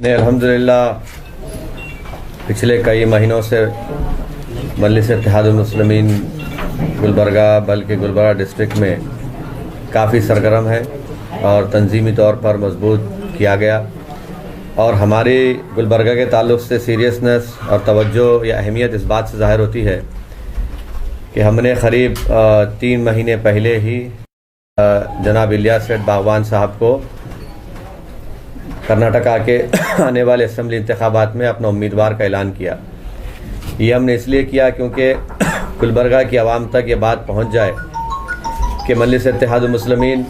الحمدللہ پچھلے کئی مہینوں سے مجلس اتحاد المسلمین گلبرگہ بلکہ گلبرگہ ڈسٹرکٹ میں کافی سرگرم ہے اور تنظیمی طور پر مضبوط کیا گیا، اور ہماری گلبرگہ کے تعلق سے سیریسنس اور توجہ یا اہمیت اس بات سے ظاہر ہوتی ہے کہ ہم نے قریب 3 مہینے پہلے ہی جناب الیاس سیٹھ باغوان صاحب کو کرناٹکا کے آنے والے اسمبلی انتخابات میں اپنا امیدوار کا اعلان کیا۔ یہ ہم نے اس لیے کیا کیونکہ گلبرگہ کی عوام تک یہ بات پہنچ جائے کہ مجلس اتحاد المسلمین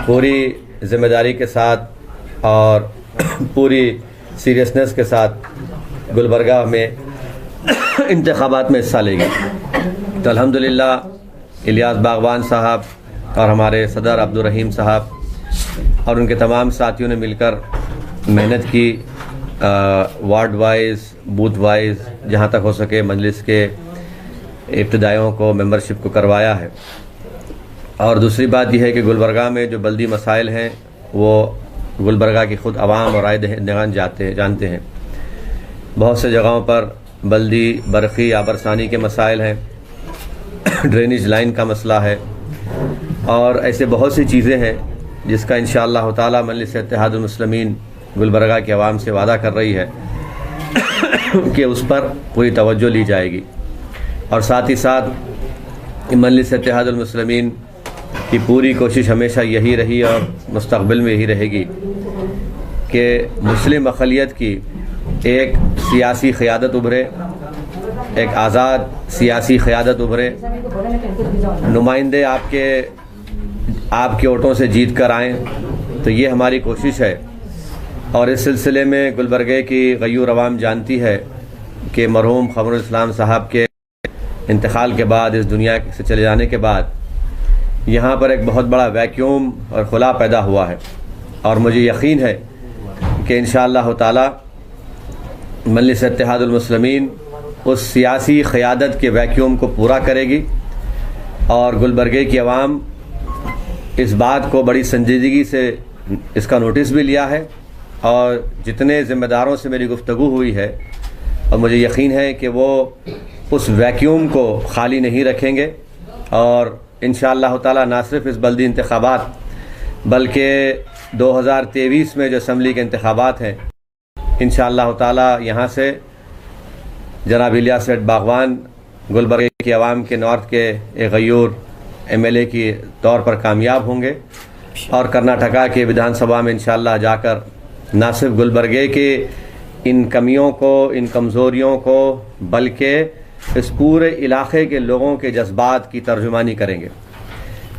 پوری ذمہ داری کے ساتھ اور پوری سیریسنس کے ساتھ گلبرگہ میں انتخابات میں حصہ لے گی۔ تو الحمدللہ الیاس باغوان صاحب اور ہمارے صدر عبدالرحیم صاحب اور ان کے تمام ساتھیوں نے مل کر محنت کی، وارڈ وائز بوتھ وائز جہاں تک ہو سکے مجلس کے ابتدائیوں کو ممبرشپ کو کروایا ہے۔ اور دوسری بات یہ ہے کہ گلبرگہ میں جو بلدی مسائل ہیں وہ گلبرگہ کی خود عوام اور رائے دہندگان جانتے ہیں۔ بہت سے جگہوں پر بلدی برقی آبرسانی کے مسائل ہیں، ڈرینیج لائن کا مسئلہ ہے، اور ایسے بہت سی چیزیں ہیں جس کا انشاءاللہ تعالی مجلس اتحاد المسلمین گلبرگہ کی عوام سے وعدہ کر رہی ہے کہ اس پر پوری توجہ لی جائے گی، اور ساتھ ہی ساتھ مجلس اتحاد المسلمین کی پوری کوشش ہمیشہ یہی رہی اور مستقبل میں یہی رہے گی کہ مسلم اقلیت کی ایک سیاسی قیادت ابھرے، ایک آزاد سیاسی قیادت ابھرے، نمائندے آپ کے ووٹوں سے جیت کر آئیں۔ تو یہ ہماری کوشش ہے، اور اس سلسلے میں گلبرگہ کی غیور عوام جانتی ہے کہ مرحوم قمر الاسلام صاحب کے انتقال کے بعد، اس دنیا سے چلے جانے کے بعد، یہاں پر ایک بہت بڑا ویکیوم اور خلا پیدا ہوا ہے، اور مجھے یقین ہے کہ انشاءاللہ تعالی مجلس اتحاد المسلمین اس سیاسی قیادت کے ویکیوم کو پورا کرے گی، اور گلبرگہ کی عوام اس بات کو بڑی سنجیدگی سے اس کا نوٹس بھی لیا ہے، اور جتنے ذمہ داروں سے میری گفتگو ہوئی ہے، اور مجھے یقین ہے کہ وہ اس ویکیوم کو خالی نہیں رکھیں گے، اور انشاءاللہ تعالی نہ صرف اس بلدی انتخابات بلکہ 2023 میں جو اسمبلی کے انتخابات ہیں، انشاءاللہ تعالی یہاں سے جناب الیاس سیٹھ باغوان گلبرگہ کی عوام کے نارتھ کے ایک غیور ایم ایل اے کی طور پر کامیاب ہوں گے، اور کرناٹکا کے ودھان سبھا میں انشاءاللہ جا کر نہ صرف گلبرگہ کے ان کمیوں کو، ان کمزوریوں کو، بلکہ اس پورے علاقے کے لوگوں کے جذبات کی ترجمانی کریں گے۔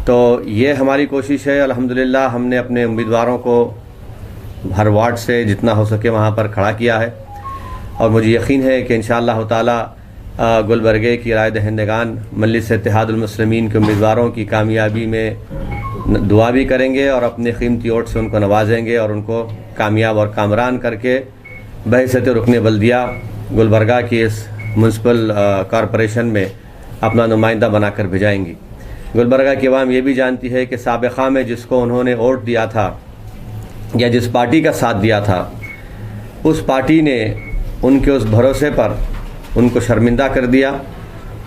تو یہ ہماری کوشش ہے۔ الحمدللہ ہم نے اپنے امیدواروں کو ہر وارڈ سے جتنا ہو سکے وہاں پر کھڑا کیا ہے، اور مجھے یقین ہے کہ انشاءاللہ تعالی گلبرگہ کی رائے دہندگان مجلس اتحاد المسلمین کے امیدواروں کی کامیابی میں دعا بھی کریں گے، اور اپنے قیمتی ووٹ سے ان کو نوازیں گے، اور ان کو کامیاب اور کامران کر کے بحیثیت رکن بلدیہ گلبرگہ کی اس میونسپل کارپوریشن میں اپنا نمائندہ بنا کر بھیجائیں گی۔ گلبرگہ کی عوام یہ بھی جانتی ہے کہ سابقہ میں جس کو انہوں نے ووٹ دیا تھا یا جس پارٹی کا ساتھ دیا تھا، اس پارٹی نے ان کے اس بھروسے پر ان کو شرمندہ کر دیا،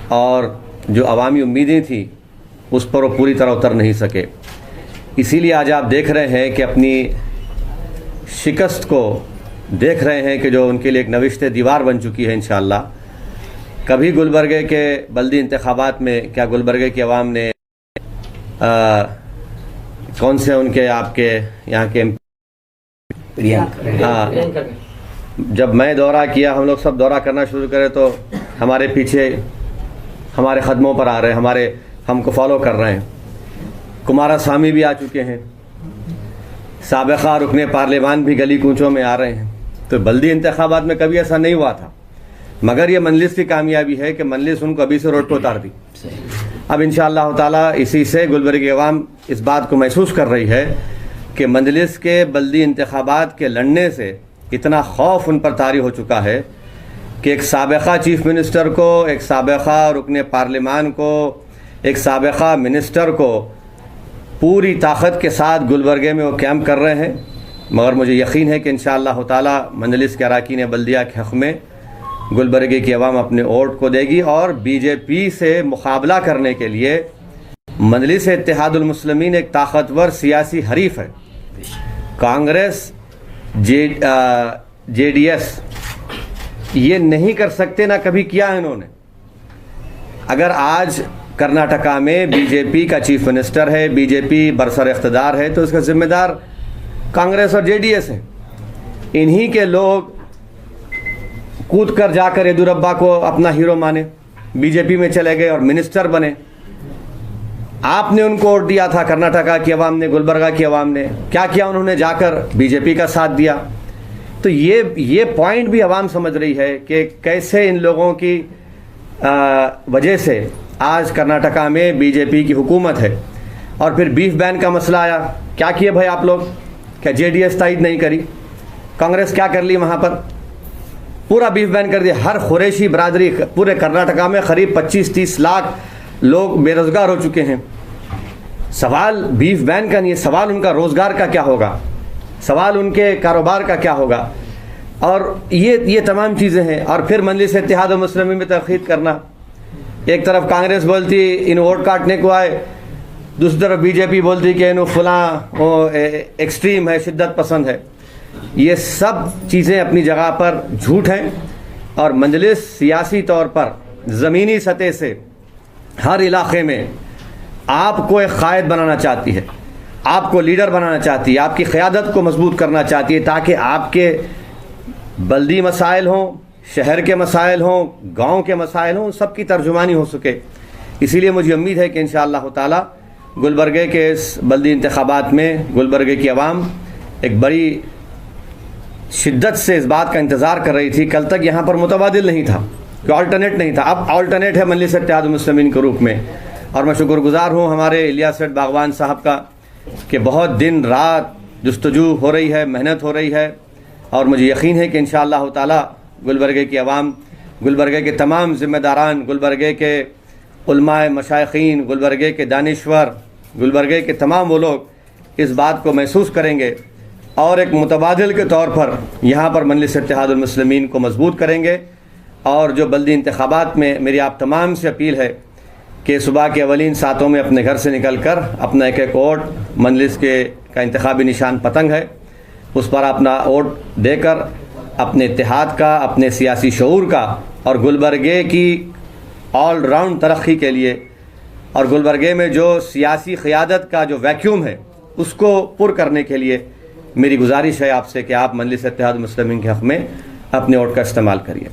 اور جو عوامی امیدیں تھیں اس پر وہ پوری طرح اتر نہیں سکے۔ اسی لیے آج آپ دیکھ رہے ہیں کہ اپنی شکست کو دیکھ رہے ہیں کہ جو ان کے لیے ایک نوشت دیوار بن چکی ہے انشاءاللہ۔ کبھی گلبرگہ کے بلدی انتخابات میں کیا گلبرگہ کی عوام نے کون سے ان کے آپ کے یہاں کے جب میں دورہ کیا، ہم لوگ سب دورہ کرنا شروع کرے تو ہمارے پیچھے ہمارے قدموں پر آ رہے ہیں، ہم کو فالو کر رہے ہیں۔ کمارا سوامی بھی آ چکے ہیں، سابقہ رکن پارلیمان بھی گلی کوچوں میں آ رہے ہیں۔ تو بلدی انتخابات میں کبھی ایسا نہیں ہوا تھا، مگر یہ مجلس کی کامیابی ہے کہ مجلس ان کو ابھی سے روڈ پہ اتار دی۔ اب انشاءاللہ تعالی اسی سے گلبرگہ کی عوام اس بات کو محسوس کر رہی ہے کہ مجلس کے بلدی انتخابات کے لڑنے سے اتنا خوف ان پر طاری ہو چکا ہے کہ ایک سابقہ چیف منسٹر کو، ایک سابقہ رکن پارلیمان کو، ایک سابقہ منسٹر کو پوری طاقت کے ساتھ گلبرگہ میں وہ کیمپ کر رہے ہیں، مگر مجھے یقین ہے کہ انشاءاللہ تعالی مجلس کے اراکین بلدیہ کے حق میں گلبرگے کی عوام اپنے ووٹ کو دے گی، اور بی جے پی سے مقابلہ کرنے کے لیے مجلس اتحاد المسلمین ایک طاقتور سیاسی حریف ہے۔ کانگریس، جے ڈی ایس یہ نہیں کر سکتے، نہ کبھی کیا ہے انہوں نے۔ اگر آج کرناٹکا میں بی جے پی کا چیف منسٹر ہے، بی جے پی برسر اقتدار ہے، تو اس کا ذمہ دار کانگریس اور جے ڈی ایس ہے۔ انہی کے لوگ کود کر جا کر یدورپا کو اپنا ہیرو مانے، بی جے پی میں چلے گئے اور منسٹر بنے۔ آپ نے ان کو ووٹ دیا تھا، کرناٹکا کی عوام نے، گلبرگہ کی عوام نے کیا کیا؟ انہوں نے جا کر بی جے پی کا ساتھ دیا۔ تو یہ پوائنٹ بھی عوام سمجھ رہی ہے کہ کیسے ان لوگوں کی وجہ سے آج کرناٹکا میں بی جے پی کی حکومت ہے۔ اور پھر بیف بین کا مسئلہ آیا، کیا کیے بھائی آپ لوگ؟ کیا جے ڈی ایس تائید نہیں کری؟ کانگریس کیا کر لی وہاں پر؟ پورا بیف بین کر دیا۔ ہر قریشی برادری پورے کرناٹکا میں قریب 25-30 لاکھ لوگ بے روزگار ہو چکے ہیں۔ سوال بیف بین کا نہیں ہے، سوال ان کا روزگار کا کیا ہوگا، سوال ان کے کاروبار کا کیا ہوگا۔ اور یہ تمام چیزیں ہیں۔ اور پھر مجلس اتحاد المسلمین میں تنقید کرنا، ایک طرف کانگریس بولتی ان ووٹ کاٹنے کو آئے، دوسری طرف بی جے پی بولتی کہ انہوں فلاں ایکسٹریم ہے، شدت پسند ہے۔ یہ سب چیزیں اپنی جگہ پر جھوٹ ہیں، اور مجلس سیاسی طور پر زمینی سطح سے ہر علاقے میں آپ کو ایک قائد بنانا چاہتی ہے، آپ کو لیڈر بنانا چاہتی ہے، آپ کی قیادت کو مضبوط کرنا چاہتی ہے، تاکہ آپ کے بلدی مسائل ہوں، شہر کے مسائل ہوں، گاؤں کے مسائل ہوں، سب کی ترجمانی ہو سکے۔ اسی لیے مجھے امید ہے کہ انشاءاللہ تعالی گلبرگے کے اس بلدی انتخابات میں گلبرگے کی عوام ایک بڑی شدت سے اس بات کا انتظار کر رہی تھی۔ کل تک یہاں پر متبادل نہیں تھا، کوئی آلٹرنیٹ نہیں تھا، اب آلٹرنیٹ ہے مجلس اتحاد المسلمین کے روپ میں۔ اور میں شکر گزار ہوں ہمارے الیاس سیٹھ باغوان صاحب کا کہ بہت دن رات جستجو ہو رہی ہے، محنت ہو رہی ہے، اور مجھے یقین ہے کہ انشاءاللہ تعالی گلبرگے کی عوام، گلبرگے کے تمام ذمہ داران، گلبرگے کے علماء مشائخین، گلبرگے کے دانشور، گلبرگے کے تمام وہ لوگ اس بات کو محسوس کریں گے، اور ایک متبادل کے طور پر یہاں پر مجلس اتحاد المسلمین کو مضبوط کریں گے۔ اور جو بلدی انتخابات میں میری آپ تمام سے اپیل ہے کہ صبح کے اولین ساعتوں میں اپنے گھر سے نکل کر اپنا ایک ووٹ، مجلس کا انتخابی نشان پتنگ ہے، اس پر اپنا ووٹ دے کر اپنے اتحاد کا، اپنے سیاسی شعور کا، اور گلبرگے کی آل راؤنڈ ترقی کے لیے، اور گلبرگے میں جو سیاسی قیادت کا جو ویکیوم ہے اس کو پر کرنے کے لیے میری گزارش ہے آپ سے کہ آپ مجلس اتحاد المسلمین کے حق میں اپنے ووٹ کا استعمال کریے۔